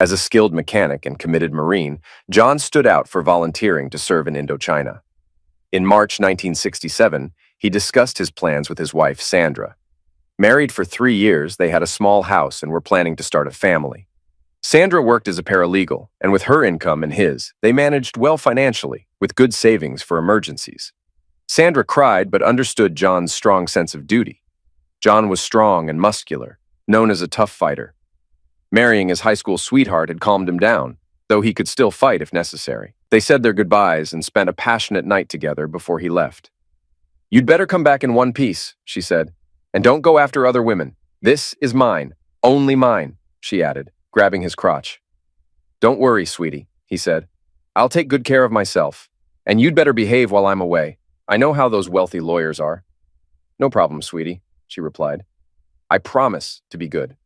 As a skilled mechanic and committed Marine, John stood out for volunteering to serve in Indochina. In March 1967, he discussed his plans with his wife, Sandra. Married for 3 years, they had a small house and were planning to start a family. Sandra worked as a paralegal, and with her income and his, they managed well financially, with good savings for emergencies. Sandra cried but understood John's strong sense of duty. John was strong and muscular, known as a tough fighter. Marrying his high school sweetheart had calmed him down, though he could still fight if necessary. They said their goodbyes and spent a passionate night together before he left. "You'd better come back in one piece," she said, "and don't go after other women. This is mine, only mine," she added, grabbing his crotch. "Don't worry, sweetie," he said. "I'll take good care of myself, and you'd better behave while I'm away. I know how those wealthy lawyers are." "No problem, sweetie," she replied. "I promise to be good."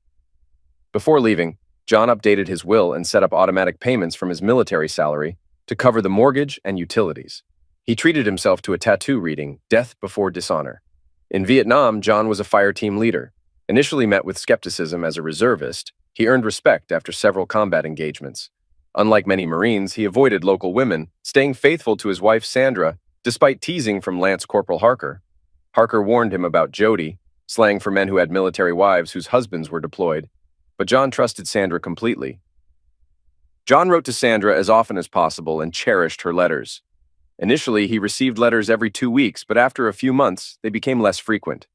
Before leaving, John updated his will and set up automatic payments from his military salary to cover the mortgage and utilities. He treated himself to a tattoo reading, Death Before Dishonor. In Vietnam, John was a fire team leader. Initially met with skepticism as a reservist, he earned respect after several combat engagements. Unlike many Marines, he avoided local women, staying faithful to his wife Sandra, despite teasing from Lance Corporal Harker. Harker warned him about Jody, slang for men who had military wives whose husbands were deployed, but John trusted Sandra completely. John wrote to Sandra as often as possible and cherished her letters. Initially, he received letters every 2 weeks, but after a few months, they became less frequent.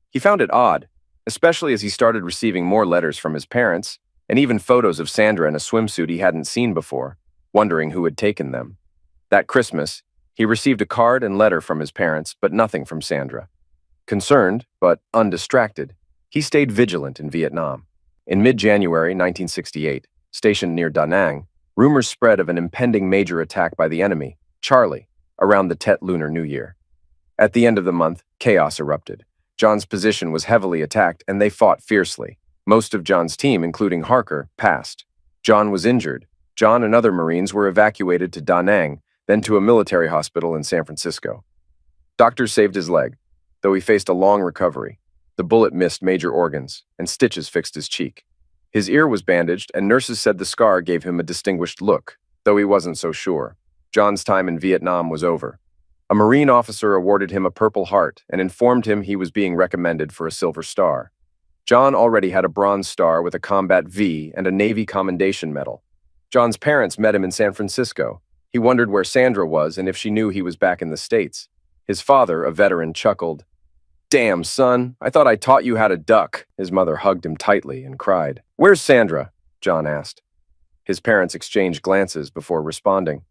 He found it odd, especially as he started receiving more letters from his parents, and even photos of Sandra in a swimsuit he hadn't seen before, wondering who had taken them. That Christmas, he received a card and letter from his parents, but nothing from Sandra. Concerned, but undistracted, he stayed vigilant in Vietnam. In mid-January 1968, stationed near Da Nang, rumors spread of an impending major attack by the enemy, Charlie, around the Tet Lunar New Year. At the end of the month, chaos erupted. John's position was heavily attacked, and they fought fiercely. Most of John's team, including Harker, passed. John was injured. John and other Marines were evacuated to Da Nang, then to a military hospital in San Francisco. Doctors saved his leg, though he faced a long recovery. The bullet missed major organs, and stitches fixed his cheek. His ear was bandaged, and nurses said the scar gave him a distinguished look, though he wasn't so sure. John's time in Vietnam was over. A Marine officer awarded him a Purple Heart and informed him he was being recommended for a Silver Star. John already had a Bronze Star with a Combat V and a Navy Commendation Medal. John's parents met him in San Francisco. He wondered where Sandra was and if she knew he was back in the States. His father, a veteran, chuckled. "Damn, son, I thought I taught you how to duck." His mother hugged him tightly and cried. "Where's Sandra?" John asked. His parents exchanged glances before responding.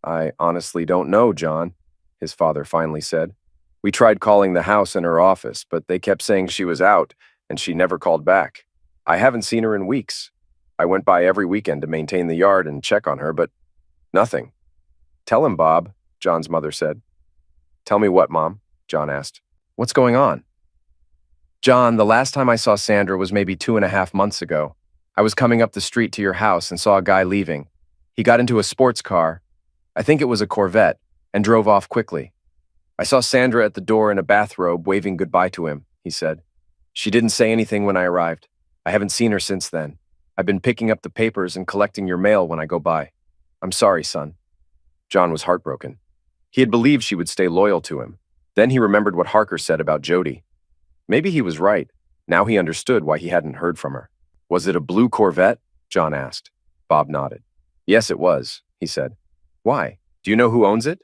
"I honestly don't know, John," his father finally said. "We tried calling the house and her office, but they kept saying she was out, and she never called back. I haven't seen her in weeks. I went by every weekend to maintain the yard and check on her, but nothing." "Tell him, Bob," John's mother said. "Tell me what, Mom?" John asked. "What's going on?" "John, the last time I saw Sandra was maybe 2.5 months ago. I was coming up the street to your house and saw a guy leaving. He got into a sports car, I think it was a Corvette, and drove off quickly. I saw Sandra at the door in a bathrobe waving goodbye to him," he said. "She didn't say anything when I arrived. I haven't seen her since then. I've been picking up the papers and collecting your mail when I go by. I'm sorry, son." John was heartbroken. He had believed she would stay loyal to him. Then he remembered what Harker said about Jody. Maybe he was right. Now he understood why he hadn't heard from her. "Was it a blue Corvette?" John asked. Bob nodded. "Yes, it was," he said. "Why? Do you know who owns it?"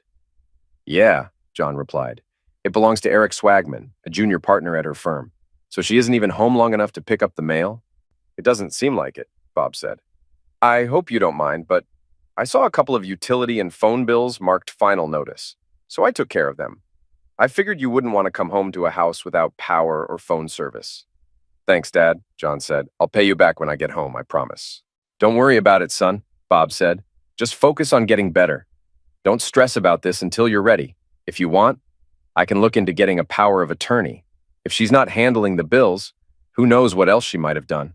"Yeah," John replied. "It belongs to Eric Swagman, a junior partner at her firm. So she isn't even home long enough to pick up the mail?" "It doesn't seem like it," Bob said. "I hope you don't mind, but I saw a couple of utility and phone bills marked final notice, so I took care of them. I figured you wouldn't want to come home to a house without power or phone service." "Thanks, Dad," John said. "I'll pay you back when I get home, I promise." "Don't worry about it, son," Bob said. "Just focus on getting better. Don't stress about this until you're ready. If you want, I can look into getting a power of attorney. If she's not handling the bills, who knows what else she might have done?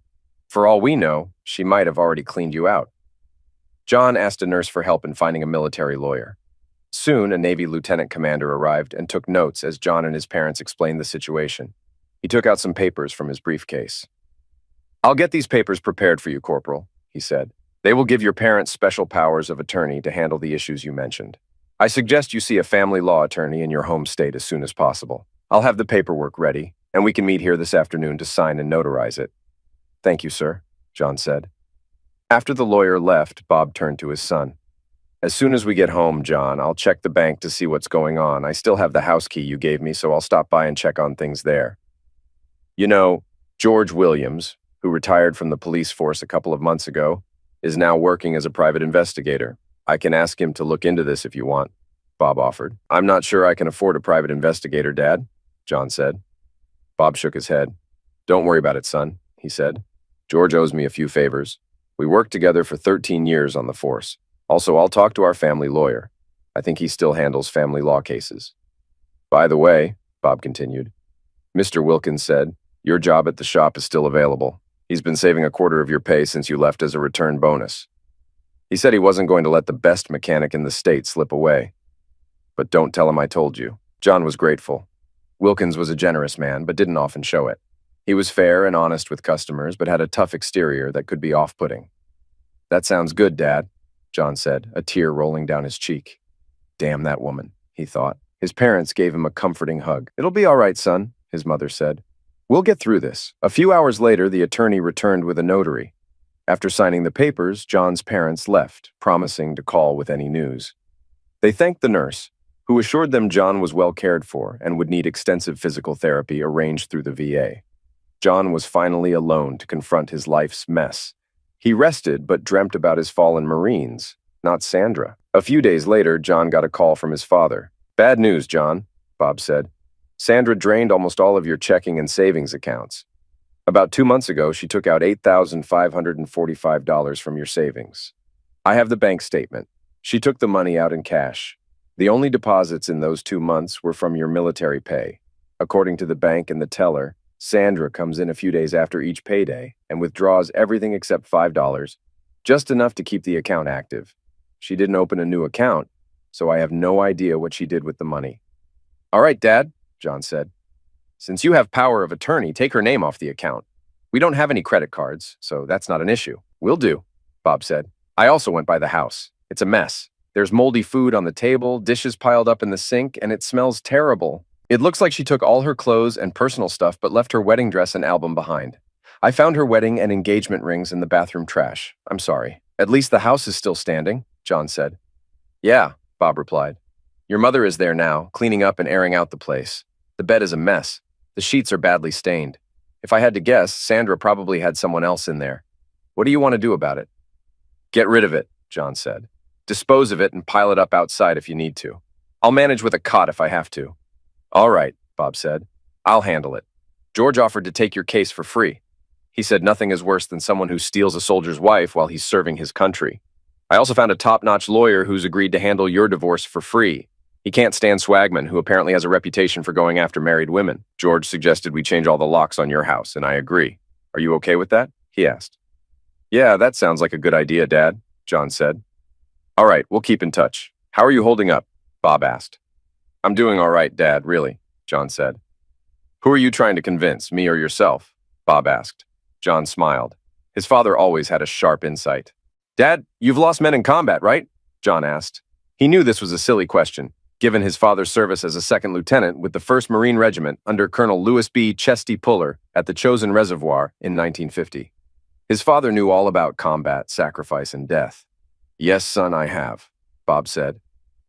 For all we know, she might have already cleaned you out." John asked a nurse for help in finding a military lawyer. Soon, a Navy lieutenant commander arrived and took notes as John and his parents explained the situation. He took out some papers from his briefcase. "I'll get these papers prepared for you, Corporal," he said. They will give your parents special powers of attorney to handle the issues you mentioned. I suggest you see a family law attorney in your home state as soon as possible. I'll have the paperwork ready, and we can meet here this afternoon to sign and notarize it. Thank you, sir, John said. After the lawyer left, Bob turned to his son. As soon as we get home, John, I'll check the bank to see what's going on. I still have the house key you gave me, so I'll stop by and check on things there. You know, George Williams, who retired from the police force a couple of months ago, is now working as a private investigator. I can ask him to look into this if you want, Bob offered. I'm not sure I can afford a private investigator, Dad, John said. Bob shook his head. Don't worry about it, son, he said. George owes me a few favors. We worked together for 13 years on the force. Also, I'll talk to our family lawyer. I think he still handles family law cases. By the way, Bob continued, Mr. Wilkins said, your job at the shop is still available. He's been saving a quarter of your pay since you left as a return bonus. He said he wasn't going to let the best mechanic in the state slip away. But don't tell him I told you. John was grateful. Wilkins was a generous man, but didn't often show it. He was fair and honest with customers, but had a tough exterior that could be off-putting. That sounds good, Dad, John said, a tear rolling down his cheek. Damn that woman, he thought. His parents gave him a comforting hug. It'll be all right, son, his mother said. We'll get through this. A few hours later, the attorney returned with a notary. After signing the papers, John's parents left, promising to call with any news. They thanked the nurse, who assured them John was well cared for and would need extensive physical therapy arranged through the VA. John was finally alone to confront his life's mess. He rested but dreamt about his fallen Marines, not Sandra. A few days later, John got a call from his father. Bad news, John, Bob said. Sandra drained almost all of your checking and savings accounts. About 2 months ago, she took out $8,545 from your savings. I have the bank statement. She took the money out in cash. The only deposits in those 2 months were from your military pay. According to the bank and the teller, Sandra comes in a few days after each payday and withdraws everything except $5, just enough to keep the account active. She didn't open a new account, so I have no idea what she did with the money. All right, Dad, John said. Since you have power of attorney, take her name off the account. We don't have any credit cards, so that's not an issue. Will do, Bob said. I also went by the house. It's a mess. There's moldy food on the table, dishes piled up in the sink, and it smells terrible. It looks like she took all her clothes and personal stuff but left her wedding dress and album behind. I found her wedding and engagement rings in the bathroom trash. I'm sorry. At least the house is still standing, John said. Yeah, Bob replied. Your mother is there now, cleaning up and airing out the place. The bed is a mess. The sheets are badly stained. If I had to guess, Sandra probably had someone else in there. What do you want to do about it? Get rid of it, John said. Dispose of it and pile it up outside if you need to. I'll manage with a cot if I have to. All right, Bob said. I'll handle it. George offered to take your case for free. He said nothing is worse than someone who steals a soldier's wife while he's serving his country. I also found a top-notch lawyer who's agreed to handle your divorce for free. He can't stand Swagman, who apparently has a reputation for going after married women. George suggested we change all the locks on your house, and I agree. Are you okay with that? He asked. Yeah, that sounds like a good idea, Dad, John said. All right, we'll keep in touch. How are you holding up? Bob asked. I'm doing all right, Dad, really, John said. Who are you trying to convince, me or yourself? Bob asked. John smiled. His father always had a sharp insight. Dad, you've lost men in combat, right? John asked. He knew this was a silly question, given his father's service as a second lieutenant with the 1st Marine Regiment under Colonel Lewis B. Chesty Puller at the Chosin Reservoir in 1950. His father knew all about combat, sacrifice, and death. Yes, son, I have, Bob said.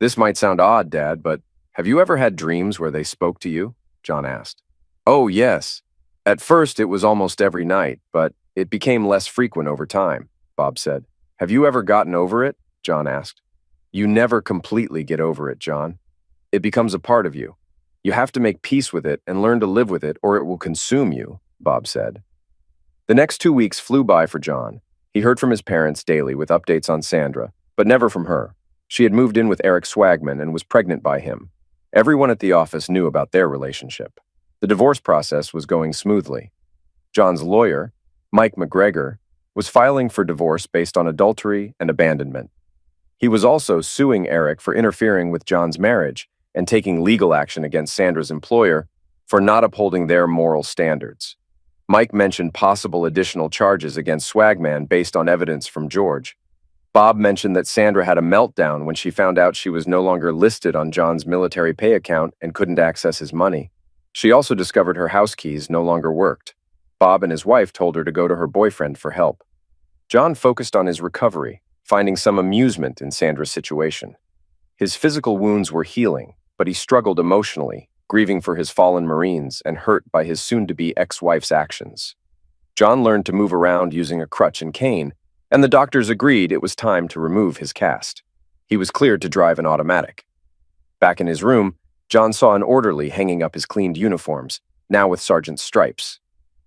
This might sound odd, Dad, but have you ever had dreams where they spoke to you? John asked. Oh, yes. At first, it was almost every night, but it became less frequent over time, Bob said. Have you ever gotten over it? John asked. You never completely get over it, John. It becomes a part of you. You have to make peace with it and learn to live with it, or it will consume you, Bob said. The next 2 weeks flew by for John. He heard from his parents daily with updates on Sandra, but never from her. She had moved in with Eric Swagman and was pregnant by him. Everyone at the office knew about their relationship. The divorce process was going smoothly. John's lawyer, Mike McGregor, was filing for divorce based on adultery and abandonment. He was also suing Eric for interfering with John's marriage and taking legal action against Sandra's employer for not upholding their moral standards. Mike mentioned possible additional charges against Swagman based on evidence from George. Bob mentioned that Sandra had a meltdown when she found out she was no longer listed on John's military pay account and couldn't access his money. She also discovered her house keys no longer worked. Bob and his wife told her to go to her boyfriend for help. John focused on his recovery, finding some amusement in Sandra's situation. His physical wounds were healing, but he struggled emotionally, grieving for his fallen Marines and hurt by his soon-to-be ex-wife's actions. John learned to move around using a crutch and cane, and the doctors agreed it was time to remove his cast. He was cleared to drive an automatic. Back in his room, John saw an orderly hanging up his cleaned uniforms, now with sergeant's stripes.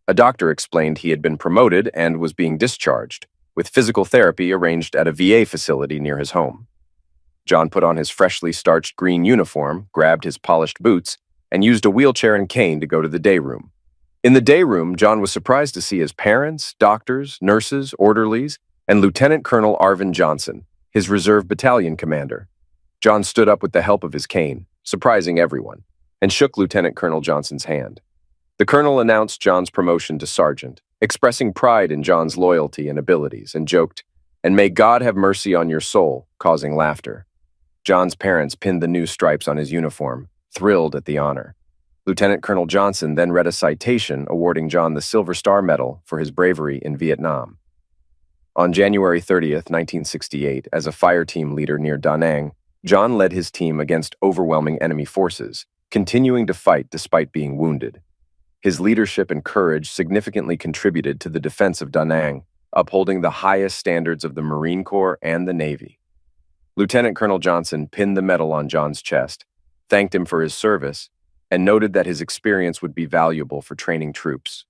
A doctor explained he had been promoted and was being discharged, with physical therapy arranged at a VA facility near his home. John put on his freshly starched green uniform, grabbed his polished boots, and used a wheelchair and cane to go to the day room. In the day room, John was surprised to see his parents, doctors, nurses, orderlies, and Lieutenant Colonel Arvin Johnson, his reserve battalion commander. John stood up with the help of his cane, surprising everyone, and shook Lieutenant Colonel Johnson's hand. The colonel announced John's promotion to sergeant, expressing pride in John's loyalty and abilities, and joked, "And may God have mercy on your soul," causing laughter. John's parents pinned the new stripes on his uniform, thrilled at the honor. Lieutenant Colonel Johnson then read a citation awarding John the Silver Star Medal for his bravery in Vietnam. On January 30th, 1968, as a fire team leader near Da Nang, John led his team against overwhelming enemy forces, continuing to fight despite being wounded. His leadership and courage significantly contributed to the defense of Da Nang, upholding the highest standards of the Marine Corps and the Navy. Lieutenant Colonel Johnson pinned the medal on John's chest, thanked him for his service, and noted that his experience would be valuable for training troops.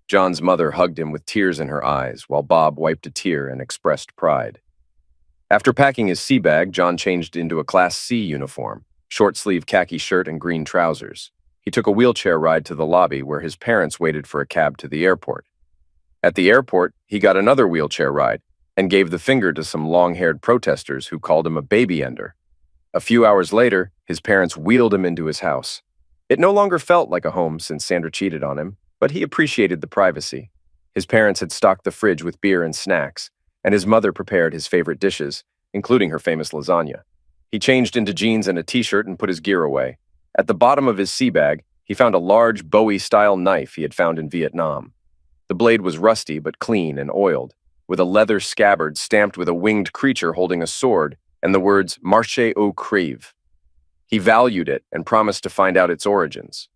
John's mother hugged him with tears in her eyes, while Bob wiped a tear and expressed pride. After packing his sea bag, John changed into a Class C uniform, short-sleeve khaki shirt and green trousers. He took a wheelchair ride to the lobby where his parents waited for a cab to the airport. At the airport, he got another wheelchair ride and gave the finger to some long-haired protesters who called him a baby ender. A few hours later, his parents wheeled him into his house. It no longer felt like a home since Sandra cheated on him, but he appreciated the privacy. His parents had stocked the fridge with beer and snacks, and his mother prepared his favorite dishes, including her famous lasagna. He changed into jeans and a t-shirt and put his gear away. At the bottom of his sea bag, he found a large Bowie-style knife he had found in Vietnam. The blade was rusty but clean and oiled, with a leather scabbard stamped with a winged creature holding a sword and the words "Marche au crève." He valued it and promised to find out its origins.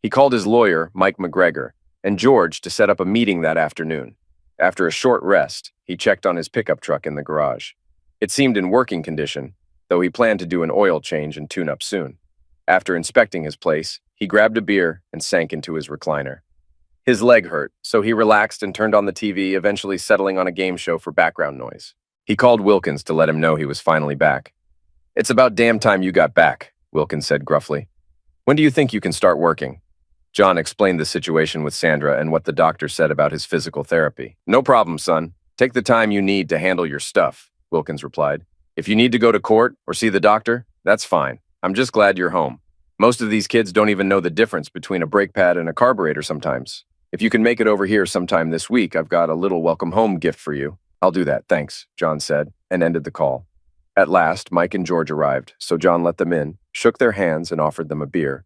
He called his lawyer, Mike McGregor, and George to set up a meeting that afternoon. After a short rest, he checked on his pickup truck in the garage. It seemed in working condition, though he planned to do an oil change and tune-up soon. After inspecting his place, he grabbed a beer and sank into his recliner. His leg hurt, so he relaxed and turned on the TV, eventually settling on a game show for background noise. He called Wilkins to let him know he was finally back. "It's about damn time you got back," Wilkins said gruffly. "When do you think you can start working?" John explained the situation with Sandra and what the doctor said about his physical therapy. "No problem, son. Take the time you need to handle your stuff," Wilkins replied. "If you need to go to court or see the doctor, that's fine. I'm just glad you're home. Most of these kids don't even know the difference between a brake pad and a carburetor sometimes. If you can make it over here sometime this week, I've got a little welcome home gift for you." "I'll do that, thanks," John said, and ended the call. At last, Mike and George arrived, so John let them in, shook their hands, and offered them a beer.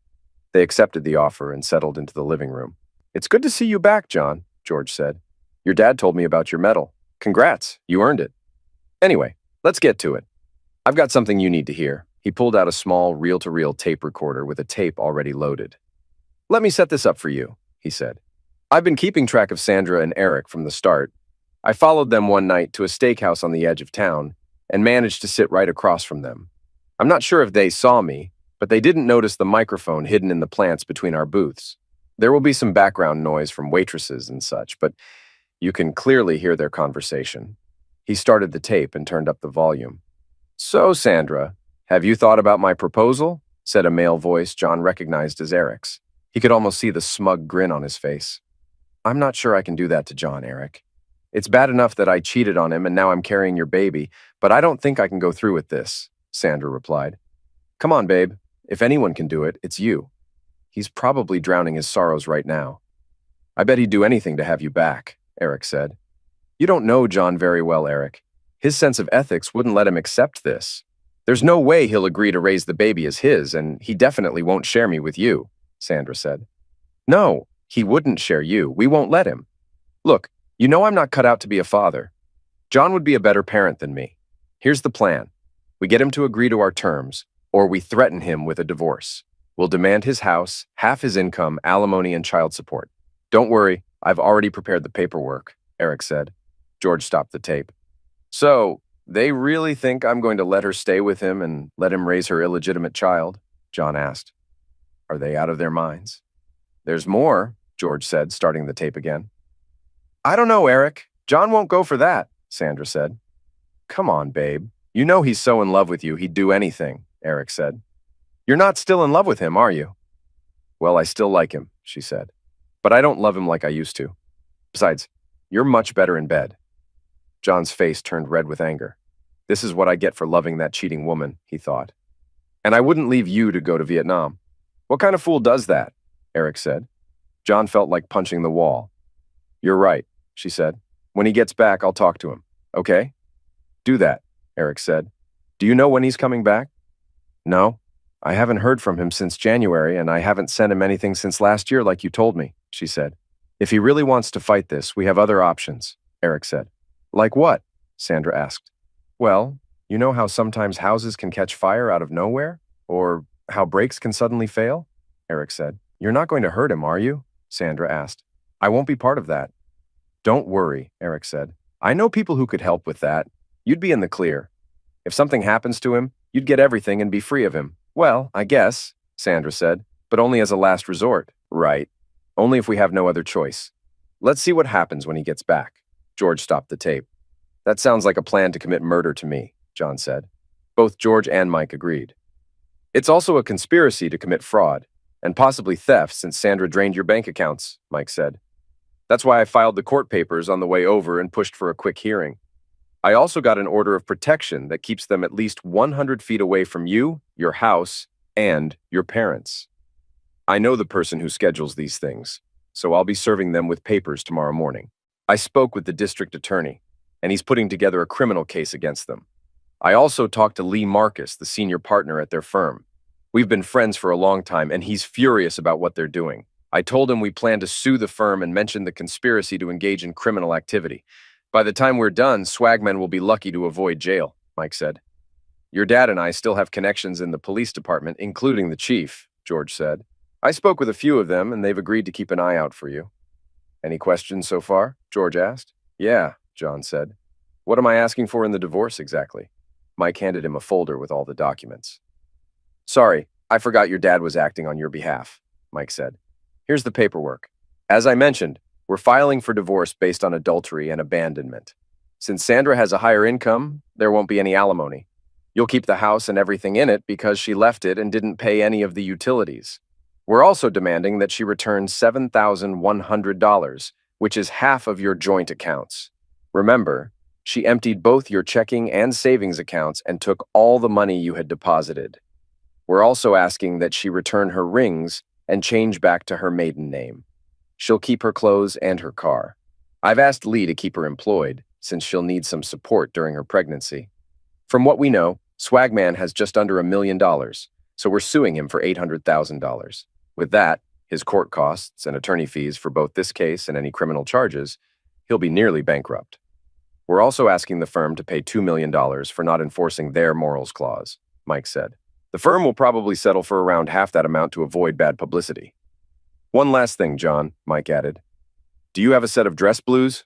They accepted the offer and settled into the living room. "It's good to see you back, John," George said. "Your dad told me about your medal. Congrats, you earned it. Anyway, let's get to it. I've got something you need to hear." He pulled out a small reel-to-reel tape recorder with a tape already loaded. "Let me set this up for you," he said. "I've been keeping track of Sandra and Eric from the start. I followed them one night to a steakhouse on the edge of town and managed to sit right across from them. I'm not sure if they saw me, but they didn't notice the microphone hidden in the plants between our booths. There will be some background noise from waitresses and such, but you can clearly hear their conversation." He started the tape and turned up the volume. "So, Sandra, have you thought about my proposal?" said a male voice John recognized as Eric's. He could almost see the smug grin on his face. "I'm not sure I can do that to John, Eric. It's bad enough that I cheated on him and now I'm carrying your baby, but I don't think I can go through with this," Sandra replied. "Come on, babe. If anyone can do it, it's you. He's probably drowning his sorrows right now." "I bet he'd do anything to have you back," Eric said. "You don't know John very well, Eric. His sense of ethics wouldn't let him accept this. There's no way he'll agree to raise the baby as his, and he definitely won't share me with you, Sandra said. No, he wouldn't share you. We won't let him. Look, you know I'm not cut out to be a father. John would be a better parent than me. Here's the plan. We get him to agree to our terms, or we threaten him with a divorce. We'll demand his house, half his income, alimony, and child support. Don't worry, I've already prepared the paperwork, Eric said. George stopped the tape. So, they really think I'm going to let her stay with him and let him raise her illegitimate child? John asked. Are they out of their minds? There's more, George said, starting the tape again. I don't know, Eric. John won't go for that, Sandra said. Come on, babe. You know he's so in love with you, he'd do anything, Eric said. You're not still in love with him, are you? Well, I still like him, she said. But I don't love him like I used to. Besides, you're much better in bed. John's face turned red with anger. This is what I get for loving that cheating woman, he thought. And I wouldn't leave you to go to Vietnam. What kind of fool does that? Eric said. John felt like punching the wall. You're right, she said. When he gets back, I'll talk to him. Okay? Do that, Eric said. Do you know when he's coming back? No. I haven't heard from him since January, and I haven't sent him anything since last year like you told me, she said. If he really wants to fight this, we have other options, Eric said. Like what? Sandra asked. Well, you know how sometimes houses can catch fire out of nowhere? Or how brakes can suddenly fail? Eric said. You're not going to hurt him, are you? Sandra asked. I won't be part of that. Don't worry, Eric said. I know people who could help with that. You'd be in the clear. If something happens to him, you'd get everything and be free of him. Well, I guess, Sandra said, but only as a last resort. Right. Only if we have no other choice. Let's see what happens when he gets back. George stopped the tape. That sounds like a plan to commit murder to me, John said. Both George and Mike agreed. It's also a conspiracy to commit fraud, and possibly theft since Sandra drained your bank accounts, Mike said. That's why I filed the court papers on the way over and pushed for a quick hearing. I also got an order of protection that keeps them at least 100 feet away from you, your house, and your parents. I know the person who schedules these things, so I'll be serving them with papers tomorrow morning. I spoke with the district attorney, and he's putting together a criminal case against them. I also talked to Lee Marcus, the senior partner at their firm. We've been friends for a long time, and he's furious about what they're doing. I told him we plan to sue the firm and mention the conspiracy to engage in criminal activity. By the time we're done, swagmen will be lucky to avoid jail, Mike said. Your dad and I still have connections in the police department, including the chief, George said. I spoke with a few of them, and they've agreed to keep an eye out for you. Any questions so far? George asked. Yeah, John said. What am I asking for in the divorce exactly? Mike handed him a folder with all the documents. Sorry, I forgot your dad was acting on your behalf, Mike said. Here's the paperwork. As I mentioned, we're filing for divorce based on adultery and abandonment. Since Sandra has a higher income, there won't be any alimony. You'll keep the house and everything in it because she left it and didn't pay any of the utilities. We're also demanding that she return $7,100, which is half of your joint accounts. Remember, she emptied both your checking and savings accounts and took all the money you had deposited. We're also asking that she return her rings and change back to her maiden name. She'll keep her clothes and her car. I've asked Lee to keep her employed, since she'll need some support during her pregnancy. From what we know, Swagman has just under $1 million, so we're suing him for $800,000. With that, his court costs and attorney fees for both this case and any criminal charges, he'll be nearly bankrupt. We're also asking the firm to pay $2 million for not enforcing their morals clause, Mike said. The firm will probably settle for around half that amount to avoid bad publicity. One last thing, John, Mike added. Do you have a set of dress blues?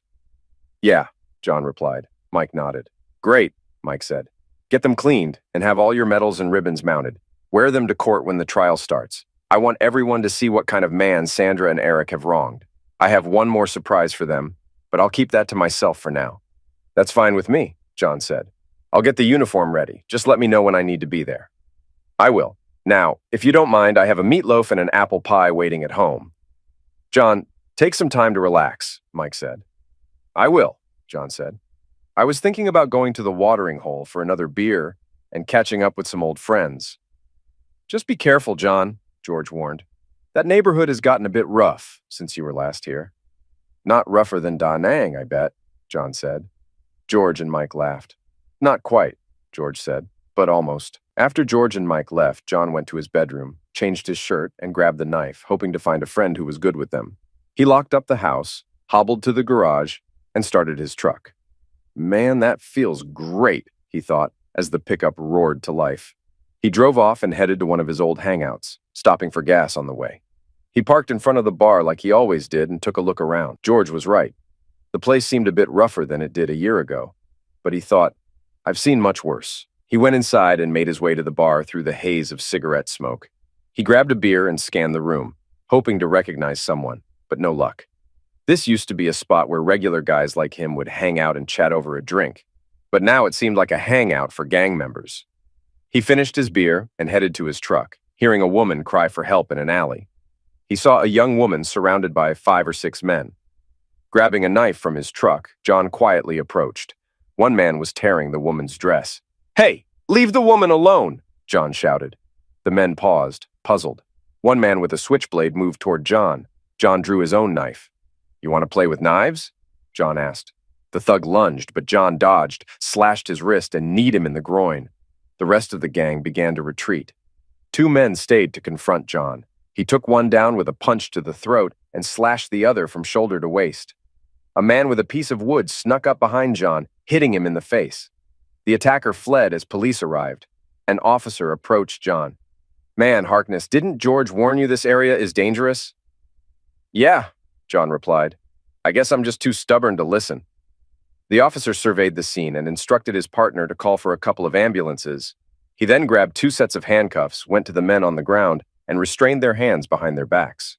Yeah, John replied. Mike nodded. Great, Mike said. Get them cleaned and have all your medals and ribbons mounted. Wear them to court when the trial starts. I want everyone to see what kind of man Sandra and Eric have wronged. I have one more surprise for them, but I'll keep that to myself for now. That's fine with me, John said. I'll get the uniform ready. Just let me know when I need to be there. I will. Now, if you don't mind, I have a meatloaf and an apple pie waiting at home. John, take some time to relax, Mike said. I will, John said. I was thinking about going to the watering hole for another beer and catching up with some old friends. Just be careful, John, George warned. That neighborhood has gotten a bit rough since you were last here. Not rougher than Da Nang, I bet, John said. George and Mike laughed. Not quite, George said, but almost. After George and Mike left, John went to his bedroom, changed his shirt, and grabbed the knife, hoping to find a friend who was good with them. He locked up the house, hobbled to the garage, and started his truck. Man, that feels great, he thought, as the pickup roared to life. He drove off and headed to one of his old hangouts, stopping for gas on the way. He parked in front of the bar like he always did and took a look around. George was right. The place seemed a bit rougher than it did a year ago, but he thought, I've seen much worse. He went inside and made his way to the bar through the haze of cigarette smoke. He grabbed a beer and scanned the room, hoping to recognize someone, but no luck. This used to be a spot where regular guys like him would hang out and chat over a drink, but now it seemed like a hangout for gang members. He finished his beer and headed to his truck, hearing a woman cry for help in an alley. He saw a young woman surrounded by 5 or 6 men. Grabbing a knife from his truck, John quietly approached. One man was tearing the woman's dress. "Hey, leave the woman alone!" John shouted. The men paused, puzzled. One man with a switchblade moved toward John. John drew his own knife. "You want to play with knives?" John asked. The thug lunged, but John dodged, slashed his wrist, and kneed him in the groin. The rest of the gang began to retreat. 2 men stayed to confront John. He took one down with a punch to the throat and slashed the other from shoulder to waist. A man with a piece of wood snuck up behind John, hitting him in the face. The attacker fled as police arrived. An officer approached John. "Man, Harkness, didn't George warn you this area is dangerous?" "Yeah," John replied. "I guess I'm just too stubborn to listen." The officer surveyed the scene and instructed his partner to call for a couple of ambulances. He then grabbed 2 sets of handcuffs, went to the men on the ground, and restrained their hands behind their backs.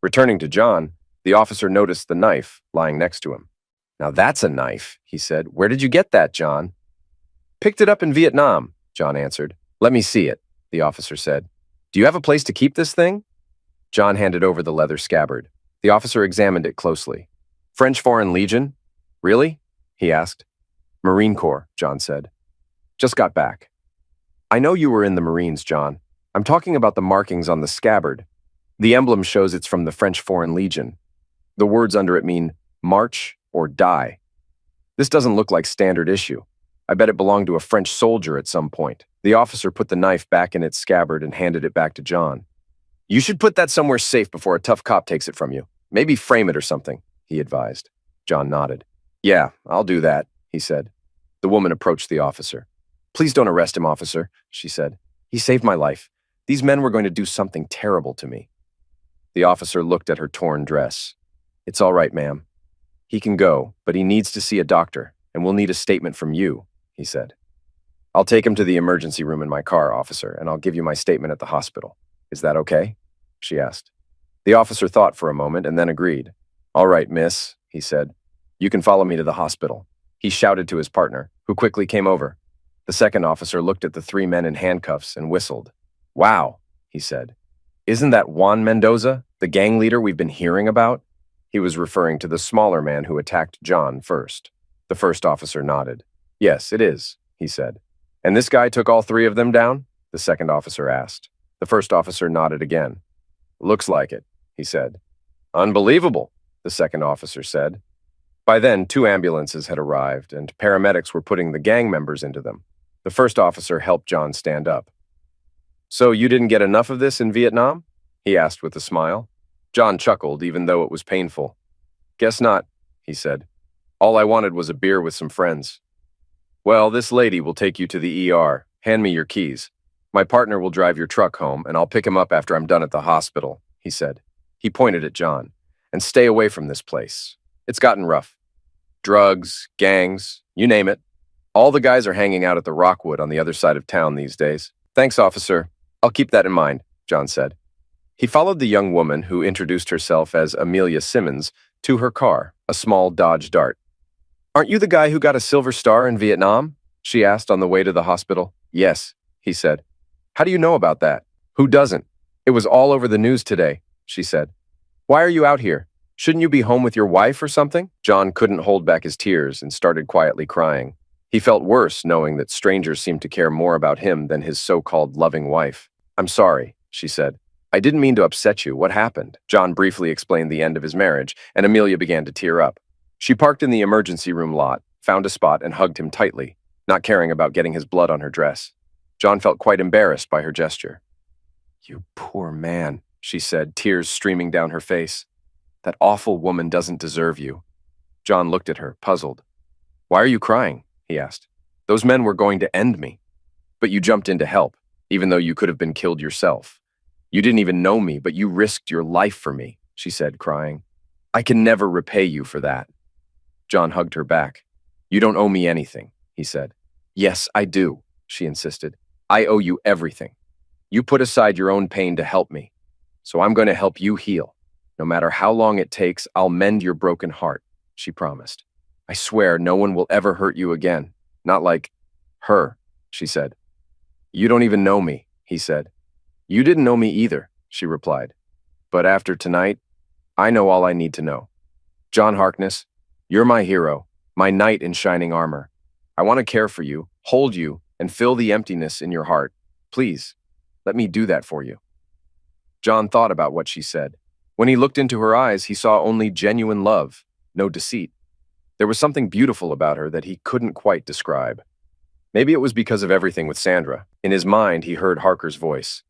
Returning to John, the officer noticed the knife lying next to him. "Now that's a knife," he said. "Where did you get that, John?" "Picked it up in Vietnam," John answered. "Let me see it," the officer said. "Do you have a place to keep this thing?" John handed over the leather scabbard. The officer examined it closely. "French Foreign Legion? Really?" he asked. "Marine Corps," John said. "Just got back." "I know you were in the Marines, John. I'm talking about the markings on the scabbard. The emblem shows it's from the French Foreign Legion. The words under it mean march or die. This doesn't look like standard issue. I bet it belonged to a French soldier at some point." The officer put the knife back in its scabbard and handed it back to John. "You should put that somewhere safe before a tough cop takes it from you. Maybe frame it or something," he advised. John nodded. "Yeah, I'll do that," he said. The woman approached the officer. "Please don't arrest him, officer," she said. "He saved my life. These men were going to do something terrible to me." The officer looked at her torn dress. "It's all right, ma'am. He can go, but he needs to see a doctor, and we'll need a statement from you," he said. "I'll take him to the emergency room in my car, officer, and I'll give you my statement at the hospital. Is that okay?" she asked. The officer thought for a moment and then agreed. "All right, miss," he said. "You can follow me to the hospital." He shouted to his partner, who quickly came over. The second officer looked at the 3 men in handcuffs and whistled. "Wow," he said. "Isn't that Juan Mendoza, the gang leader we've been hearing about?" He was referring to the smaller man who attacked John first. The first officer nodded. "Yes, it is," he said. "And this guy took all 3 of them down?" the second officer asked. The first officer nodded again. "Looks like it," he said. "Unbelievable," the second officer said. By then, 2 ambulances had arrived, and paramedics were putting the gang members into them. The first officer helped John stand up. "So you didn't get enough of this in Vietnam?" he asked with a smile. John chuckled, even though it was painful. "Guess not," he said. "All I wanted was a beer with some friends." "Well, this lady will take you to the ER. Hand me your keys. My partner will drive your truck home, and I'll pick him up after I'm done at the hospital," he said. He pointed at John. "And stay away from this place. It's gotten rough. Drugs, gangs, you name it. All the guys are hanging out at the Rockwood on the other side of town these days." "Thanks, officer. I'll keep that in mind," John said. He followed the young woman, who introduced herself as Amelia Simmons, to her car, a small Dodge Dart. "Aren't you the guy who got a Silver Star in Vietnam?" she asked on the way to the hospital. "Yes," he said. "How do you know about that?" "Who doesn't? It was all over the news today," she said. "Why are you out here? Shouldn't you be home with your wife or something?" John couldn't hold back his tears and started quietly crying. He felt worse knowing that strangers seemed to care more about him than his so-called loving wife. "I'm sorry," she said. "I didn't mean to upset you. What happened?" John briefly explained the end of his marriage, and Amelia began to tear up. She parked in the emergency room lot, found a spot, and hugged him tightly. not caring about getting his blood on her dress. John felt quite embarrassed by her gesture. "You poor man," she said, tears streaming down her face. "That awful woman doesn't deserve you." John looked at her, puzzled. "Why are you crying?" he asked. "Those men were going to end me. But you jumped in to help, even though you could have been killed yourself. You didn't even know me, but you risked your life for me," she said, crying. "I can never repay you for that." John hugged her back. "You don't owe me anything," he said. "Yes, I do," she insisted. "I owe you everything. You put aside your own pain to help me, so I'm going to help you heal. No matter how long it takes, I'll mend your broken heart," she promised. "I swear no one will ever hurt you again. Not like her," she said. "You don't even know me," he said. "You didn't know me either," she replied. "But after tonight, I know all I need to know. John Harkness, you're my hero, my knight in shining armor. I want to care for you, hold you, and fill the emptiness in your heart. Please, let me do that for you." John thought about what she said. When he looked into her eyes, he saw only genuine love, no deceit. There was something beautiful about her that he couldn't quite describe. Maybe it was because of everything with Sandra. In his mind, he heard Harker's voice.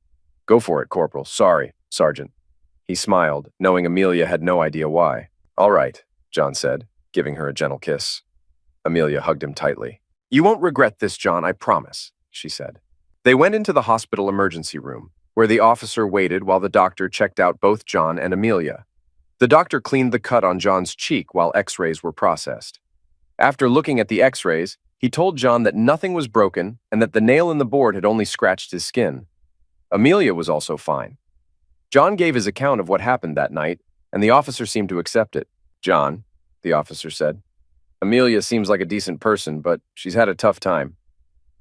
"Go for it, Corporal. Sorry, Sergeant." He smiled, knowing Amelia had no idea why. "All right," John said, giving her a gentle kiss. Amelia hugged him tightly. "You won't regret this, John, I promise," she said. They went into the hospital emergency room, where the officer waited while the doctor checked out both John and Amelia. The doctor cleaned the cut on John's cheek while x-rays were processed. After looking at the x-rays, he told John that nothing was broken and that the nail in the board had only scratched his skin. Amelia was also fine. John gave his account of what happened that night, and the officer seemed to accept it. "John," the officer said, "Amelia seems like a decent person, but she's had a tough time.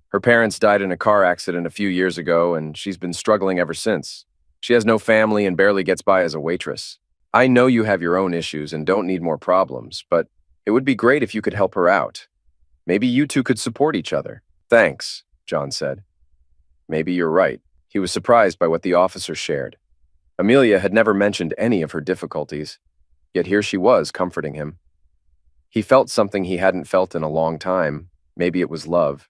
Her parents died in a car accident a few years ago, and she's been struggling ever since. She has no family and barely gets by as a waitress. I know you have your own issues and don't need more problems, but it would be great if you could help her out. Maybe you two could support each other." "Thanks," John said. "Maybe you're right." He was surprised by what the officer shared. Amelia had never mentioned any of her difficulties, yet here she was comforting him. He felt something he hadn't felt in a long time. Maybe it was love.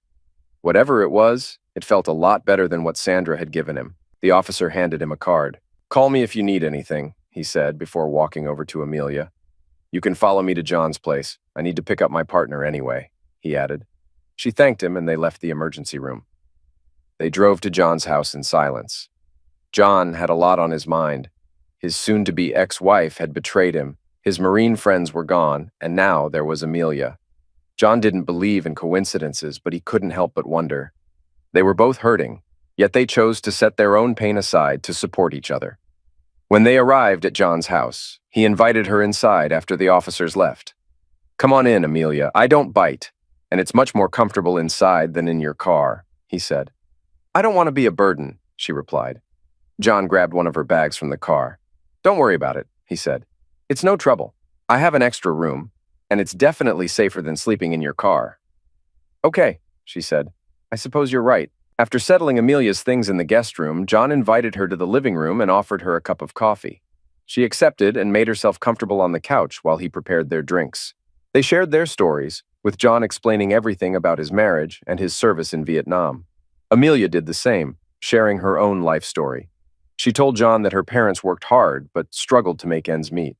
Whatever it was, it felt a lot better than what Sandra had given him. The officer handed him a card. "Call me if you need anything," he said before walking over to Amelia. "You can follow me to John's place. I need to pick up my partner anyway," he added. She thanked him and they left the emergency room. They drove to John's house in silence. John had a lot on his mind. His soon-to-be ex-wife had betrayed him, his Marine friends were gone, and now there was Amelia. John didn't believe in coincidences, but he couldn't help but wonder. They were both hurting, yet they chose to set their own pain aside to support each other. When they arrived at John's house, he invited her inside after the officers left. "Come on in, Amelia. I don't bite, and it's much more comfortable inside than in your car," he said. "I don't want to be a burden," she replied. John grabbed one of her bags from the car. "Don't worry about it," he said. "It's no trouble. I have an extra room, and it's definitely safer than sleeping in your car." "Okay," she said. "I suppose you're right." After settling Amelia's things in the guest room, John invited her to the living room and offered her a cup of coffee. She accepted and made herself comfortable on the couch while he prepared their drinks. They shared their stories, with John explaining everything about his marriage and his service in Vietnam. Amelia did the same, sharing her own life story. She told John that her parents worked hard but struggled to make ends meet.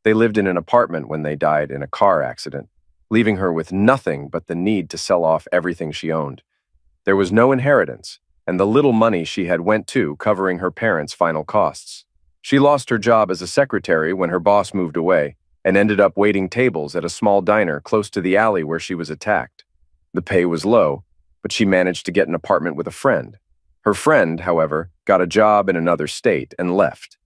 They lived in an apartment when they died in a car accident, leaving her with nothing but the need to sell off everything she owned. There was no inheritance, and the little money she had went to covering her parents' final costs. She lost her job as a secretary when her boss moved away and ended up waiting tables at a small diner close to the alley where she was attacked. The pay was low, but she managed to get an apartment with a friend. Her friend, however, got a job in another state and left.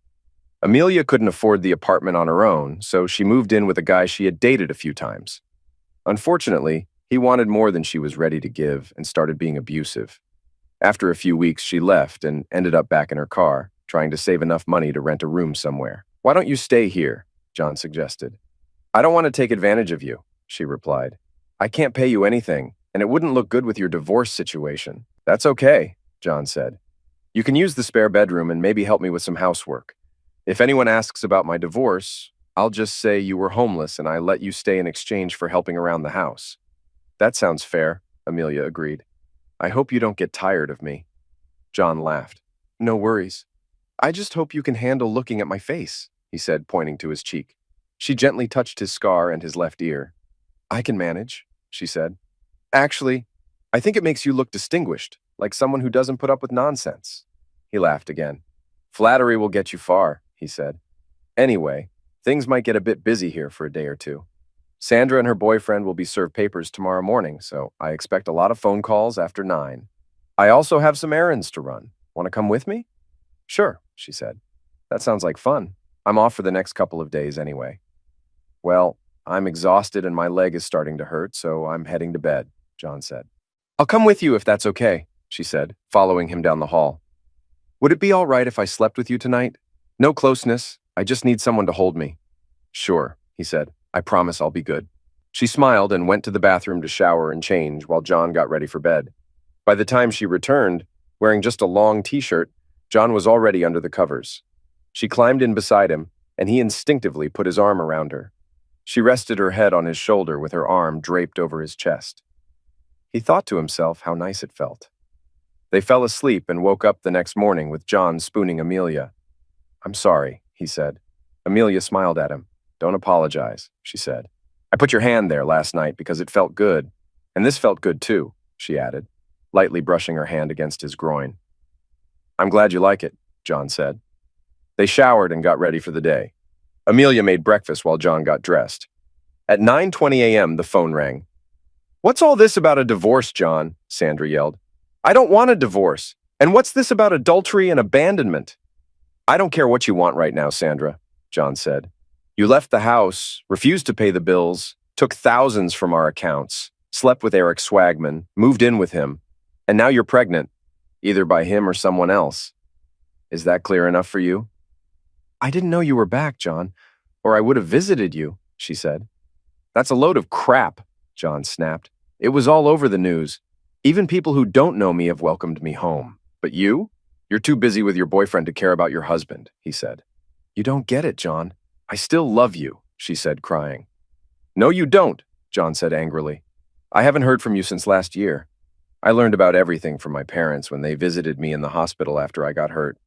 Amelia couldn't afford the apartment on her own, so she moved in with a guy she had dated a few times. Unfortunately, he wanted more than she was ready to give and started being abusive. After a few weeks, she left and ended up back in her car, trying to save enough money to rent a room somewhere. "Why don't you stay here?" John suggested. "I don't want to take advantage of you," she replied. "I can't pay you anything, and it wouldn't look good with your divorce situation." "That's okay," John said. "You can use the spare bedroom and maybe help me with some housework. If anyone asks about my divorce, I'll just say you were homeless and I let you stay in exchange for helping around the house." "That sounds fair," Amelia agreed. I hope you don't get tired of me. John laughed. No worries. I just hope you can handle looking at my face, he said, pointing to his cheek. She gently touched his scar and his left ear. I can manage, she said. Actually, I think it makes you look distinguished, like someone who doesn't put up with nonsense. He laughed again. Flattery will get you far, he said. Anyway, things might get a bit busy here for a day or two. Sandra and her boyfriend will be served papers tomorrow morning, so I expect a lot of phone calls after 9. I also have some errands to run. Want to come with me? Sure, she said. That sounds like fun. I'm off for the next couple of days anyway. Well, I'm exhausted and my leg is starting to hurt, so I'm heading to bed, John said. I'll come with you if that's okay, she said, following him down the hall. Would it be all right if I slept with you tonight? No closeness. I just need someone to hold me. Sure, he said. I promise I'll be good. She smiled and went to the bathroom to shower and change while John got ready for bed. By the time she returned, wearing just a long t-shirt, John was already under the covers. She climbed in beside him, and he instinctively put his arm around her. She rested her head on his shoulder with her arm draped over his chest. He thought to himself how nice it felt. They fell asleep and woke up the next morning with John spooning Amelia. I'm sorry, he said. Amelia smiled at him. Don't apologize, she said. I put your hand there last night because it felt good. And this felt good too, she added, lightly brushing her hand against his groin. I'm glad you like it, John said. They showered and got ready for the day. Amelia made breakfast while John got dressed. At 9:20 a.m., the phone rang. What's all this about a divorce, John? Sandra yelled. I don't want a divorce. And what's this about adultery and abandonment? I don't care what you want right now, Sandra, John said. You left the house, refused to pay the bills, took thousands from our accounts, slept with Eric Swagman, moved in with him, and now you're pregnant, either by him or someone else. Is that clear enough for you? I didn't know you were back, John, or I would have visited you, she said. That's a load of crap, John snapped. It was all over the news. Even people who don't know me have welcomed me home. But you? You're too busy with your boyfriend to care about your husband, he said. You don't get it, John. I still love you, she said, crying. No, you don't, John said angrily. I haven't heard from you since last year. I learned about everything from my parents when they visited me in the hospital after I got hurt.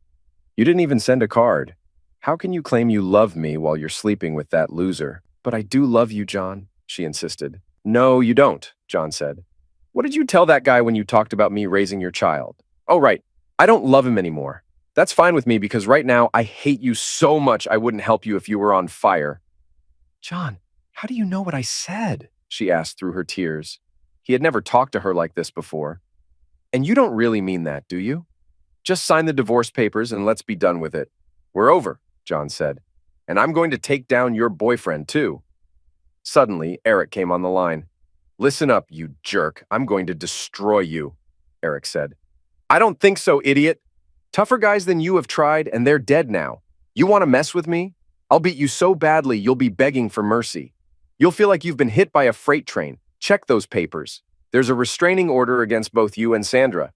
You didn't even send a card. How can you claim you love me while you're sleeping with that loser? But I do love you, John, she insisted. No, you don't, John said. What did you tell that guy when you talked about me raising your child? Oh, right. I don't love him anymore. That's fine with me because right now I hate you so much I wouldn't help you if you were on fire. John, how do you know what I said? She asked through her tears. He had never talked to her like this before. And you don't really mean that, do you? Just sign the divorce papers and let's be done with it. We're over, John said. And I'm going to take down your boyfriend, too. Suddenly, Eric came on the line. Listen up, you jerk. I'm going to destroy you, Eric said. I don't think so, idiot. Tougher guys than you have tried, and they're dead now. You want to mess with me? I'll beat you so badly you'll be begging for mercy. You'll feel like you've been hit by a freight train. Check those papers. There's a restraining order against both you and Sandra.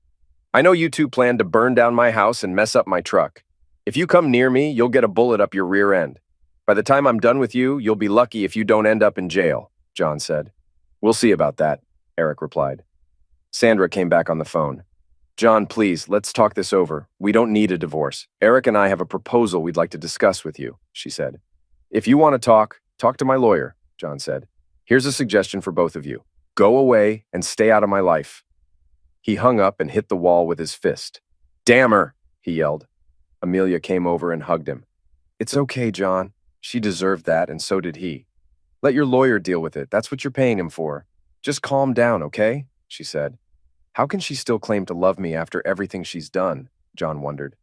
I know you two plan to burn down my house and mess up my truck. If you come near me, you'll get a bullet up your rear end. By the time I'm done with you, you'll be lucky if you don't end up in jail, John said. We'll see about that, Eric replied. Sandra came back on the phone. John, please, let's talk this over. We don't need a divorce. Eric and I have a proposal we'd like to discuss with you, she said. If you want to talk to my lawyer, John said. Here's a suggestion for both of you. Go away and stay out of my life. He hung up and hit the wall with his fist. Damn her, he yelled. Amelia came over and hugged him. It's okay, John. She deserved that, and so did he. Let your lawyer deal with it. That's what you're paying him for. Just calm down, okay? She said. How can she still claim to love me after everything she's done? John wondered.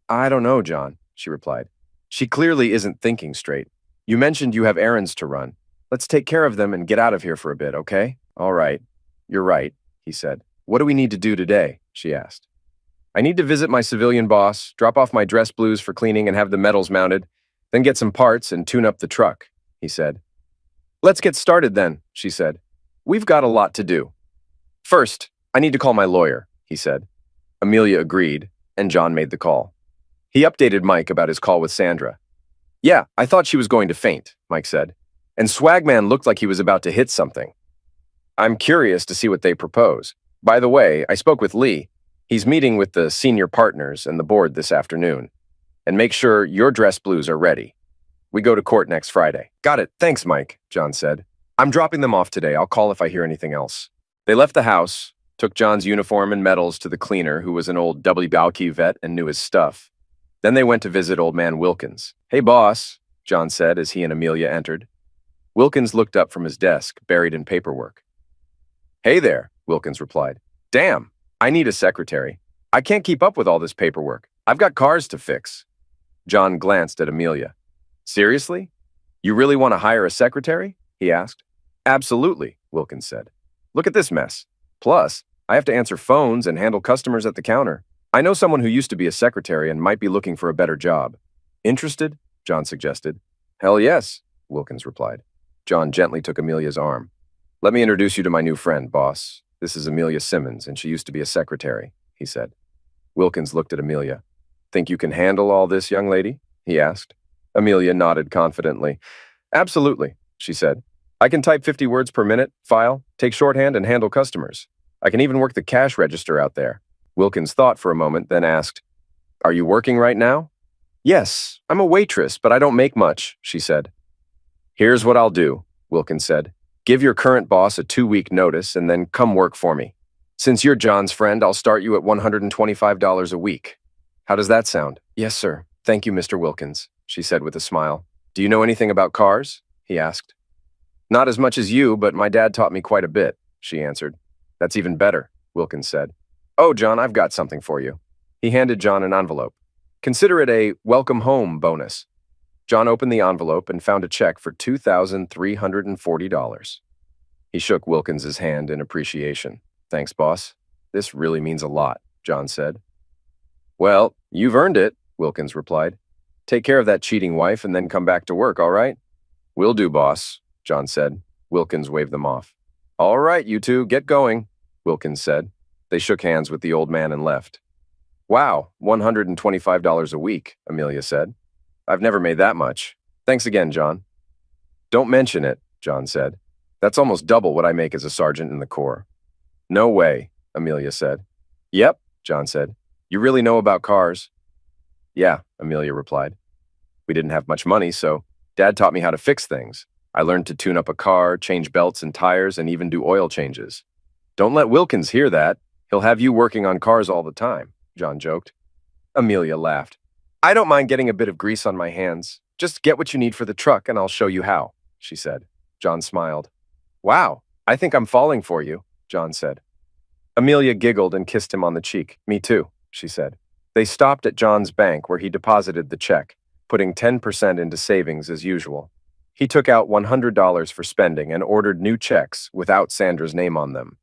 I don't know, John, she replied. She clearly isn't thinking straight. You mentioned you have errands to run. Let's take care of them and get out of here for a bit, okay? All right. You're right, he said. What do we need to do today? She asked. I need to visit my civilian boss, drop off my dress blues for cleaning and have the metals mounted, then get some parts and tune up the truck, he said. Let's get started then, she said. We've got a lot to do. First, I need to call my lawyer, he said. Amelia agreed, and John made the call. He updated Mike about his call with Sandra. Yeah, I thought she was going to faint, Mike said. And Swagman looked like he was about to hit something. I'm curious to see what they propose. By the way, I spoke with Lee. He's meeting with the senior partners and the board this afternoon. And make sure your dress blues are ready. We go to court next Friday. Got it. Thanks, Mike, John said. I'm dropping them off today. I'll call if I hear anything else. They left the house, took John's uniform and medals to the cleaner, who was an old WBOQ vet and knew his stuff. Then they went to visit old man Wilkins. Hey, boss, John said as he and Amelia entered. Wilkins looked up from his desk, buried in paperwork. Hey there, Wilkins replied. Damn, I need a secretary. I can't keep up with all this paperwork. I've got cars to fix. John glanced at Amelia. Seriously? You really want to hire a secretary? He asked. Absolutely, Wilkins said. Look at this mess. Plus, I have to answer phones and handle customers at the counter. I know someone who used to be a secretary and might be looking for a better job. Interested? John suggested. Hell yes, Wilkins replied. John gently took Amelia's arm. Let me introduce you to my new friend, boss. This is Amelia Simmons, and she used to be a secretary, he said. Wilkins looked at Amelia. Think you can handle all this, young lady? He asked. Amelia nodded confidently. Absolutely, she said. I can type 50 words per minute, file, take shorthand, and handle customers. I can even work the cash register out there. Wilkins thought for a moment, then asked, Are you working right now? Yes, I'm a waitress, but I don't make much, she said. Here's what I'll do, Wilkins said. Give your current boss a 2-week notice and then come work for me. Since you're John's friend, I'll start you at $125 a week. How does that sound? Yes, sir. Thank you, Mr. Wilkins, she said with a smile. Do you know anything about cars? He asked. Not as much as you, but my dad taught me quite a bit, she answered. That's even better, Wilkins said. Oh, John, I've got something for you. He handed John an envelope. Consider it a welcome home bonus. John opened the envelope and found a check for $2,340. He shook Wilkins's hand in appreciation. Thanks, boss. This really means a lot, John said. Well, you've earned it, Wilkins replied. Take care of that cheating wife and then come back to work, all right? Will do, boss, John said. Wilkins waved them off. All right, you two, get going, Wilkins said. They shook hands with the old man and left. Wow, $125 a week, Amelia said. I've never made that much. Thanks again, John. Don't mention it, John said. That's almost double what I make as a sergeant in the Corps. No way, Amelia said. Yep, John said. You really know about cars? Yeah, Amelia replied. We didn't have much money, so Dad taught me how to fix things. I learned to tune up a car, change belts and tires, and even do oil changes. Don't let Wilkins hear that. He'll have you working on cars all the time, John joked. Amelia laughed. I don't mind getting a bit of grease on my hands. Just get what you need for the truck and I'll show you how, she said. John smiled. Wow, I think I'm falling for you, John said. Amelia giggled and kissed him on the cheek. Me too, she said. They stopped at John's bank where he deposited the check, putting 10% into savings as usual. He took out $100 for spending and ordered new checks without Sandra's name on them.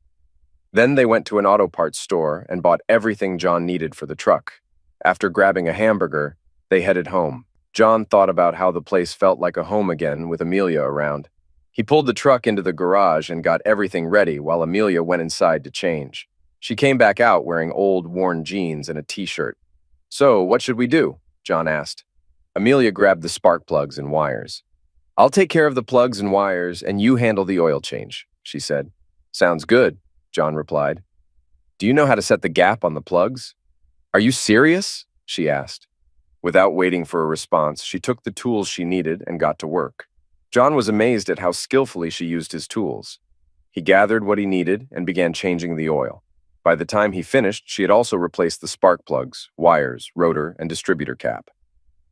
Then they went to an auto parts store and bought everything John needed for the truck. After grabbing a hamburger, they headed home. John thought about how the place felt like a home again with Amelia around. He pulled the truck into the garage and got everything ready while Amelia went inside to change. She came back out wearing old, worn jeans and a t-shirt. So, what should we do? John asked. Amelia grabbed the spark plugs and wires. I'll take care of the plugs and wires and you handle the oil change, she said. Sounds good, John replied. Do you know how to set the gap on the plugs? Are you serious? She asked. Without waiting for a response, she took the tools she needed and got to work. John was amazed at how skillfully she used his tools. He gathered what he needed and began changing the oil. By the time he finished, she had also replaced the spark plugs, wires, rotor, and distributor cap.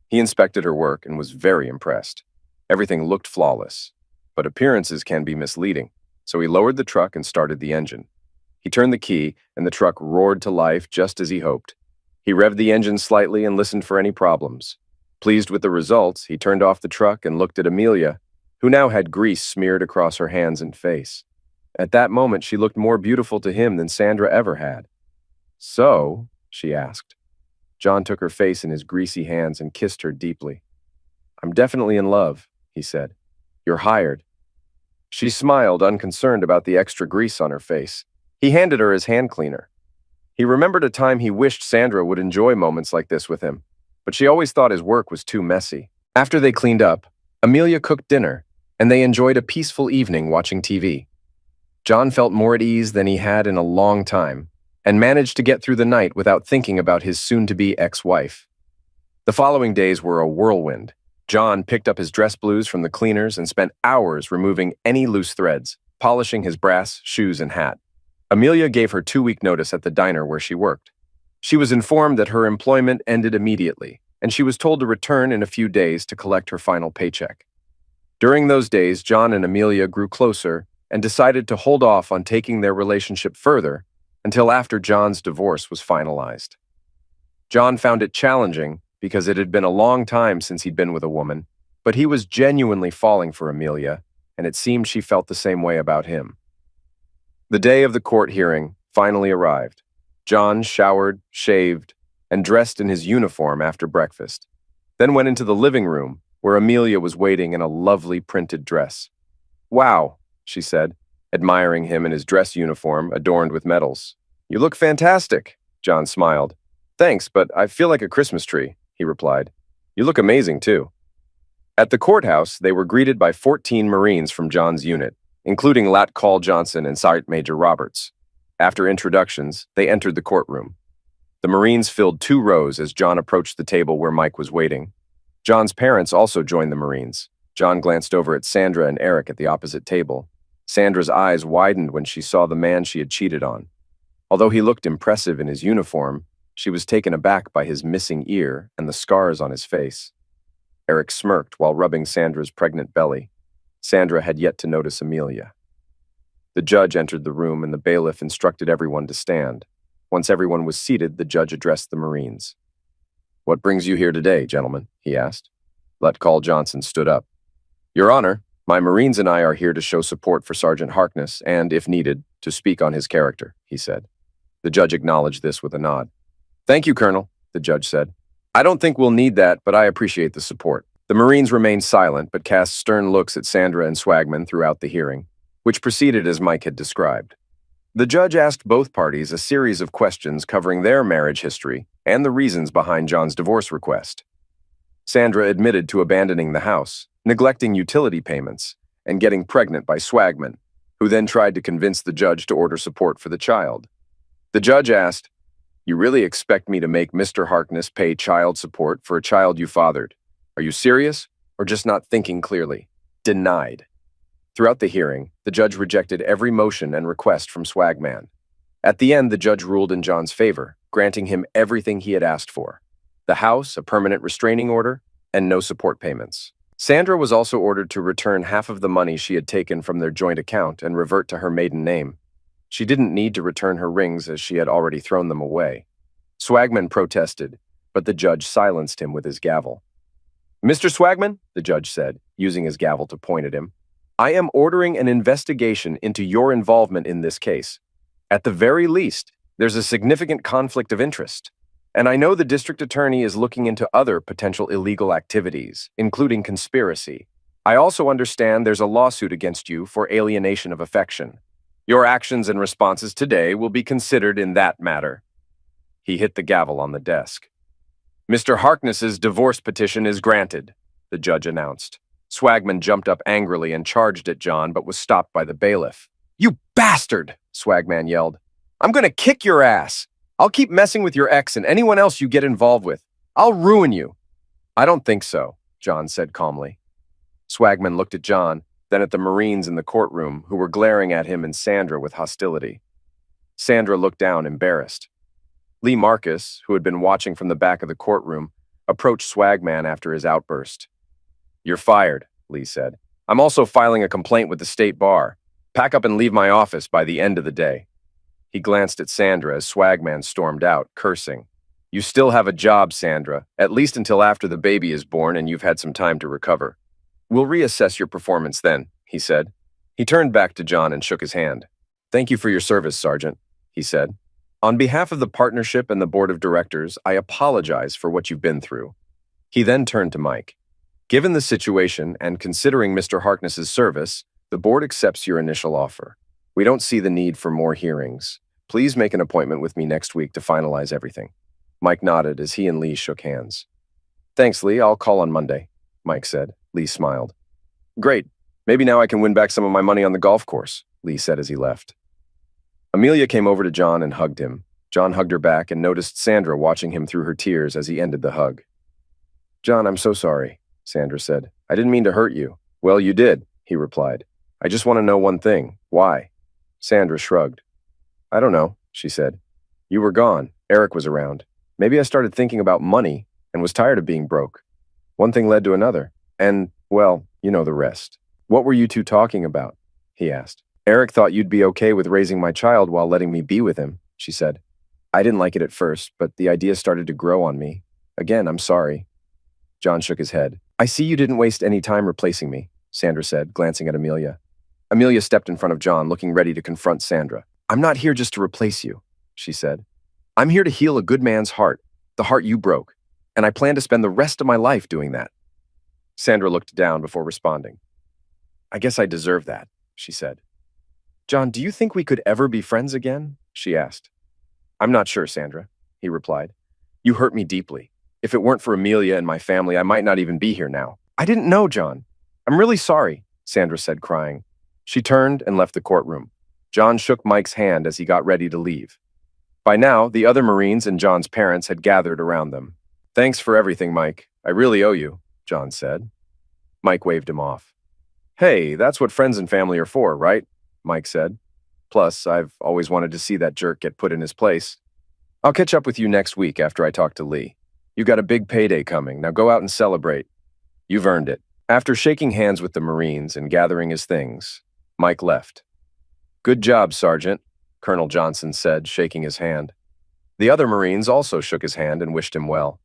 He inspected her work and was very impressed. Everything looked flawless, but appearances can be misleading, so he lowered the truck and started the engine. He turned the key, and the truck roared to life just as he hoped. He revved the engine slightly and listened for any problems. Pleased with the results, he turned off the truck and looked at Amelia, who now had grease smeared across her hands and face. At that moment, she looked more beautiful to him than Sandra ever had. So, she asked. John took her face in his greasy hands and kissed her deeply. I'm definitely in love, he said. You're hired. She smiled, unconcerned about the extra grease on her face. He handed her his hand cleaner. He remembered a time he wished Sandra would enjoy moments like this with him, but she always thought his work was too messy. After they cleaned up, Amelia cooked dinner, and they enjoyed a peaceful evening watching TV. John felt more at ease than he had in a long time, and managed to get through the night without thinking about his soon-to-be ex-wife. The following days were a whirlwind. John picked up his dress blues from the cleaners and spent hours removing any loose threads, polishing his brass, shoes, and hat. Amelia gave her 2-week notice at the diner where she worked. She was informed that her employment ended immediately, and she was told to return in a few days to collect her final paycheck. During those days, John and Amelia grew closer and decided to hold off on taking their relationship further until after John's divorce was finalized. John found it challenging because it had been a long time since he'd been with a woman, but he was genuinely falling for Amelia, and it seemed she felt the same way about him. The day of the court hearing finally arrived. John showered, shaved, and dressed in his uniform after breakfast, then went into the living room where Amelia was waiting in a lovely printed dress. "Wow," she said, admiring him in his dress uniform adorned with medals. "You look fantastic," John smiled. "Thanks, but I feel like a Christmas tree," he replied. "You look amazing, too." At the courthouse, they were greeted by 14 Marines from John's unit, including Lat Col Johnson and Sergeant Major Roberts. After introductions, they entered the courtroom. The Marines filled 2 rows as John approached the table where Mike was waiting. John's parents also joined the Marines. John glanced over at Sandra and Eric at the opposite table. Sandra's eyes widened when she saw the man she had cheated on. Although he looked impressive in his uniform, she was taken aback by his missing ear and the scars on his face. Eric smirked while rubbing Sandra's pregnant belly. Sandra had yet to notice Amelia. The judge entered the room and the bailiff instructed everyone to stand. Once everyone was seated, the judge addressed the Marines. "What brings you here today, gentlemen?" he asked. Lat Col Johnson stood up. "Your Honor, my Marines and I are here to show support for Sergeant Harkness and, if needed, to speak on his character," he said. The judge acknowledged this with a nod. "Thank you, Colonel," the judge said. "I don't think we'll need that, but I appreciate the support." The Marines remained silent but cast stern looks at Sandra and Swagman throughout the hearing, which proceeded as Mike had described. The judge asked both parties a series of questions covering their marriage history and the reasons behind John's divorce request. Sandra admitted to abandoning the house, neglecting utility payments, and getting pregnant by Swagman, who then tried to convince the judge to order support for the child. The judge asked, "You really expect me to make Mr. Harkness pay child support for a child you fathered? Are you serious or just not thinking clearly?" Denied. Throughout the hearing, the judge rejected every motion and request from Swagman. At the end, the judge ruled in John's favor, granting him everything he had asked for: the house, a permanent restraining order, and no support payments. Sandra was also ordered to return half of the money she had taken from their joint account and revert to her maiden name. She didn't need to return her rings as she had already thrown them away. Swagman protested, but the judge silenced him with his gavel. "Mr. Swagman," the judge said, using his gavel to point at him, "I am ordering an investigation into your involvement in this case. At the very least, there's a significant conflict of interest. And I know the district attorney is looking into other potential illegal activities, including conspiracy. I also understand there's a lawsuit against you for alienation of affection. Your actions and responses today will be considered in that matter." He hit the gavel on the desk. "Mr. Harkness's divorce petition is granted," the judge announced. Swagman jumped up angrily and charged at John, but was stopped by the bailiff. "You bastard!" Swagman yelled. "I'm gonna kick your ass! I'll keep messing with your ex and anyone else you get involved with. I'll ruin you." "I don't think so," John said calmly. Swagman looked at John, then at the Marines in the courtroom, who were glaring at him and Sandra with hostility. Sandra looked down, embarrassed. Lee Marcus, who had been watching from the back of the courtroom, approached Swagman after his outburst. "You're fired," Lee said. "I'm also filing a complaint with the state bar. Pack up and leave my office by the end of the day." He glanced at Sandra as Swagman stormed out, cursing. "You still have a job, Sandra, at least until after the baby is born and you've had some time to recover. We'll reassess your performance then," he said. He turned back to John and shook his hand. "Thank you for your service, Sergeant," he said. "On behalf of the partnership and the board of directors, I apologize for what you've been through." He then turned to Mike. "Given the situation and considering Mr. Harkness's service, the board accepts your initial offer. We don't see the need for more hearings. Please make an appointment with me next week to finalize everything." Mike nodded as he and Lee shook hands. "Thanks, Lee. I'll call on Monday," Mike said. Lee smiled. "Great. Maybe now I can win back some of my money on the golf course," Lee said as he left. Amelia came over to John and hugged him. John hugged her back and noticed Sandra watching him through her tears as he ended the hug. "John, I'm so sorry," Sandra said. "I didn't mean to hurt you." "Well, you did," he replied. "I just want to know one thing. Why?" Sandra shrugged. "I don't know," she said. "You were gone. Eric was around. Maybe I started thinking about money and was tired of being broke. One thing led to another. And, well, you know the rest." "What were you two talking about?" he asked. "Eric thought you'd be okay with raising my child while letting me be with him," she said. "I didn't like it at first, but the idea started to grow on me. Again, I'm sorry." John shook his head. "I see you didn't waste any time replacing me," Sandra said, glancing at Amelia. Amelia stepped in front of John, looking ready to confront Sandra. "I'm not here just to replace you," she said. "I'm here to heal a good man's heart, the heart you broke, and I plan to spend the rest of my life doing that." Sandra looked down before responding. "I guess I deserve that," she said. "John, do you think we could ever be friends again?" she asked. "I'm not sure, Sandra," he replied. "You hurt me deeply. If it weren't for Amelia and my family, I might not even be here now." "I didn't know, John. I'm really sorry," Sandra said, crying. She turned and left the courtroom. John shook Mike's hand as he got ready to leave. By now, the other Marines and John's parents had gathered around them. "Thanks for everything, Mike. I really owe you," John said. Mike waved him off. "Hey, that's what friends and family are for, right?" Mike said. "Plus, I've always wanted to see that jerk get put in his place. I'll catch up with you next week after I talk to Lee. You got a big payday coming. Now go out and celebrate. You've earned it." After shaking hands with the Marines and gathering his things, Mike left. "Good job, Sergeant," Colonel Johnson said, shaking his hand. The other Marines also shook his hand and wished him well.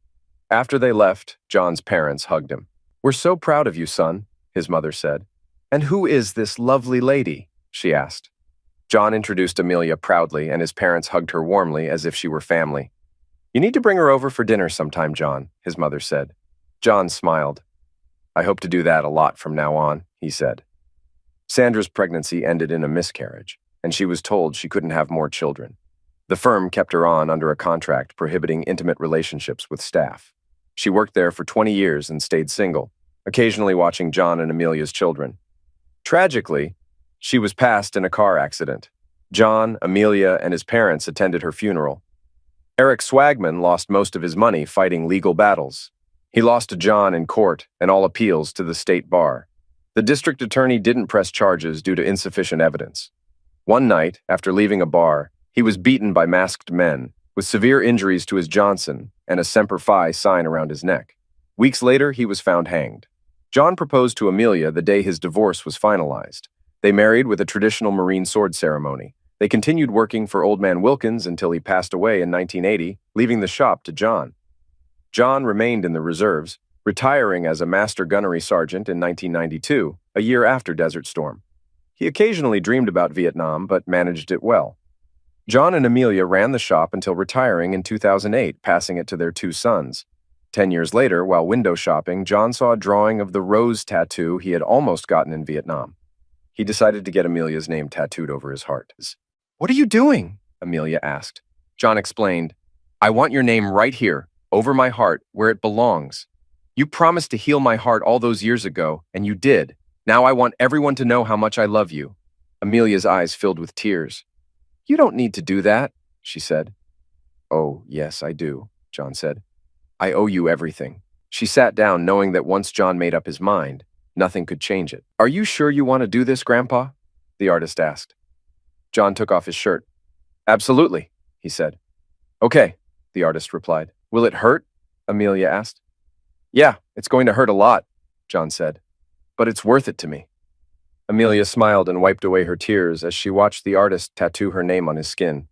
After they left, John's parents hugged him. "We're so proud of you, son," his mother said. "And who is this lovely lady?" she asked. John introduced Amelia proudly, and his parents hugged her warmly as if she were family. "You need to bring her over for dinner sometime, John," his mother said. John smiled. "I hope to do that a lot from now on," he said. Sandra's pregnancy ended in a miscarriage, and she was told she couldn't have more children. The firm kept her on under a contract prohibiting intimate relationships with staff. She worked there for 20 years and stayed single, occasionally watching John and Amelia's children. Tragically, she was passed in a car accident. John, Amelia, and his parents attended her funeral. Eric Swagman lost most of his money fighting legal battles. He lost to John in court and all appeals to the state bar. The district attorney didn't press charges due to insufficient evidence. One night, after leaving a bar, he was beaten by masked men, with severe injuries to his Johnson and a Semper Fi sign around his neck. Weeks later, he was found hanged. John proposed to Amelia the day his divorce was finalized. They married with a traditional Marine sword ceremony. They continued working for Old Man Wilkins until he passed away in 1980, leaving the shop to John. John remained in the reserves, retiring as a master gunnery sergeant in 1992, a year after Desert Storm. He occasionally dreamed about Vietnam, but managed it well. John and Amelia ran the shop until retiring in 2008, passing it to their two sons. 10 years later, while window shopping, John saw a drawing of the rose tattoo he had almost gotten in Vietnam. He decided to get Amelia's name tattooed over his heart. "What are you doing?" Amelia asked. John explained, "I want your name right here, over my heart, where it belongs. You promised to heal my heart all those years ago, and you did. Now I want everyone to know how much I love you." Amelia's eyes filled with tears. "You don't need to do that," she said. "Oh, yes, I do," John said. "I owe you everything." She sat down, knowing that once John made up his mind, nothing could change it. "Are you sure you want to do this, Grandpa?" the artist asked. John took off his shirt. "Absolutely," he said. "Okay," the artist replied. "Will it hurt?" Amelia asked. "Yeah, it's going to hurt a lot," John said. "But it's worth it to me." Amelia smiled and wiped away her tears as she watched the artist tattoo her name on his skin.